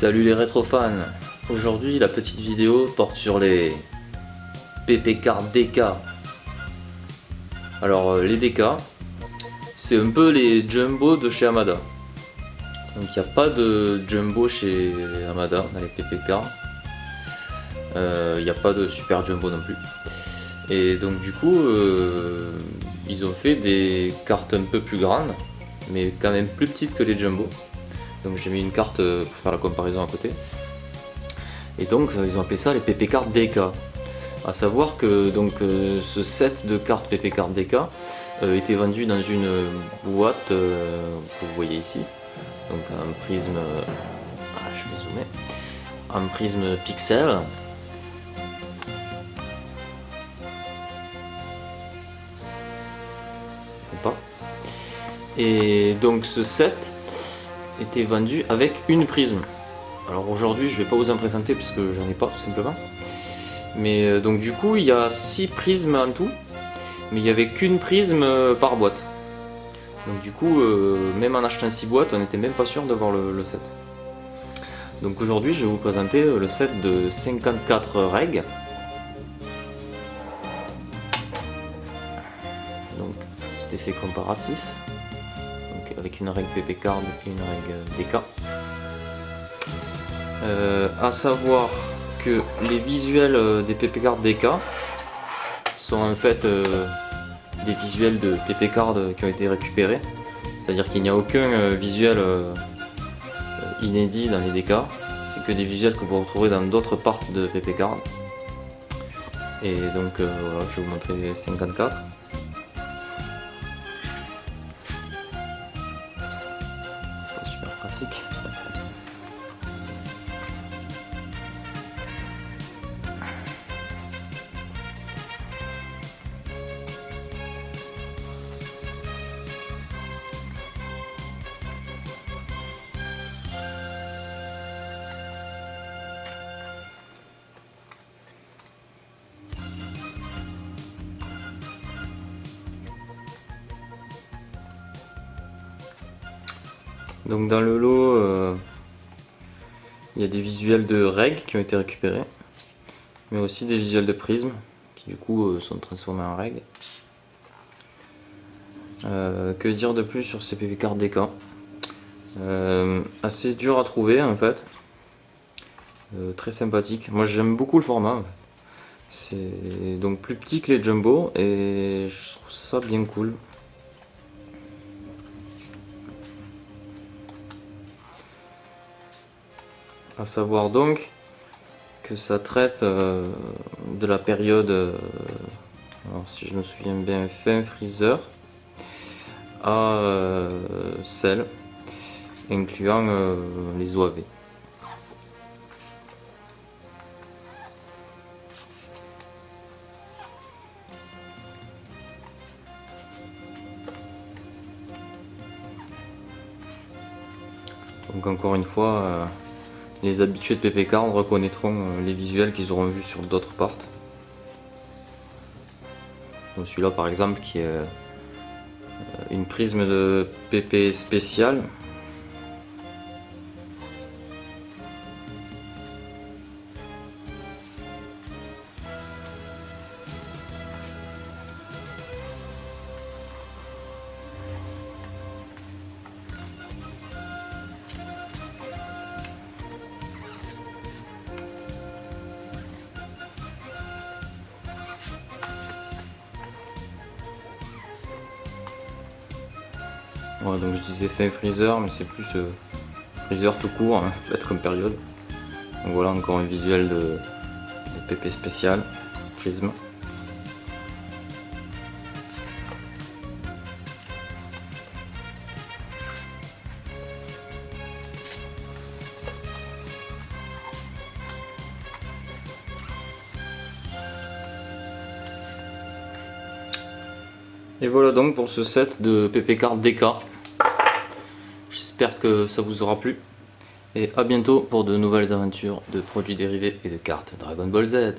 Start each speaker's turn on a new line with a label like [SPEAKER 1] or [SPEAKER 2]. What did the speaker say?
[SPEAKER 1] Salut les rétrofans. Aujourd'hui la petite vidéo porte sur les PP cards DK. Alors les DK, c'est un peu les jumbo de chez Hamada. Donc il n'y a pas de jumbo chez Hamada dans les PP cards. Il n'y a pas de super jumbo non plus. Et donc du coup ils ont fait des cartes un peu plus grandes, mais quand même plus petites que les jumbo. Donc j'ai mis une carte pour faire la comparaison à côté. Et donc ils ont appelé ça les PP cards DK. A savoir que donc ce set de cartes PP cards DK était vendu dans une boîte que vous voyez ici. Donc un prisme, je vais zoomer, un prisme pixel. Sympa. Et donc ce set était vendu avec une prisme. Alors aujourd'hui je vais pas vous en présenter puisque j'en ai pas tout simplement. Mais donc du coup il y a 6 prismes en tout, mais il n'y avait qu'une prisme par boîte. Donc du coup même en achetant 6 boîtes on n'était même pas sûr d'avoir le set. Donc aujourd'hui je vais vous présenter le set de 54 règles. Donc petit effet comparatif. Donc, avec une règle PP card et une règle DK. À savoir que les visuels des PP cards DK sont en fait des visuels de PP card qui ont été récupérés. C'est-à-dire qu'il n'y a aucun visuel inédit dans les DK. C'est que des visuels que vous retrouvez dans d'autres parts de PP card. Et donc voilà, je vais vous montrer les 54. C'est pas super pratique. Donc dans le lot, il y a des visuels de règles qui ont été récupérés, mais aussi des visuels de prisme qui du coup sont transformés en règles. Que dire de plus sur ces PP cards DK? Assez dur à trouver en fait, très sympathique. Moi j'aime beaucoup le format. C'est donc plus petit que les jumbo et je trouve ça bien cool. À savoir donc que ça traite de la période, alors si je me souviens bien, fin Freezer à Cell, incluant les OAV. Donc encore une fois, les habitués de PP card reconnaîtront les visuels qu'ils auront vus sur d'autres parts. Celui-là par exemple qui est une prisme de PP spécial. Ouais, donc je disais fin Freezer, mais c'est plus Freezer tout court, hein, peut-être comme période. Donc voilà encore un visuel de PP spécial, prisme. Et voilà donc pour ce set de PP card DK. J'espère que ça vous aura plu. Et à bientôt pour de nouvelles aventures de produits dérivés et de cartes Dragon Ball Z.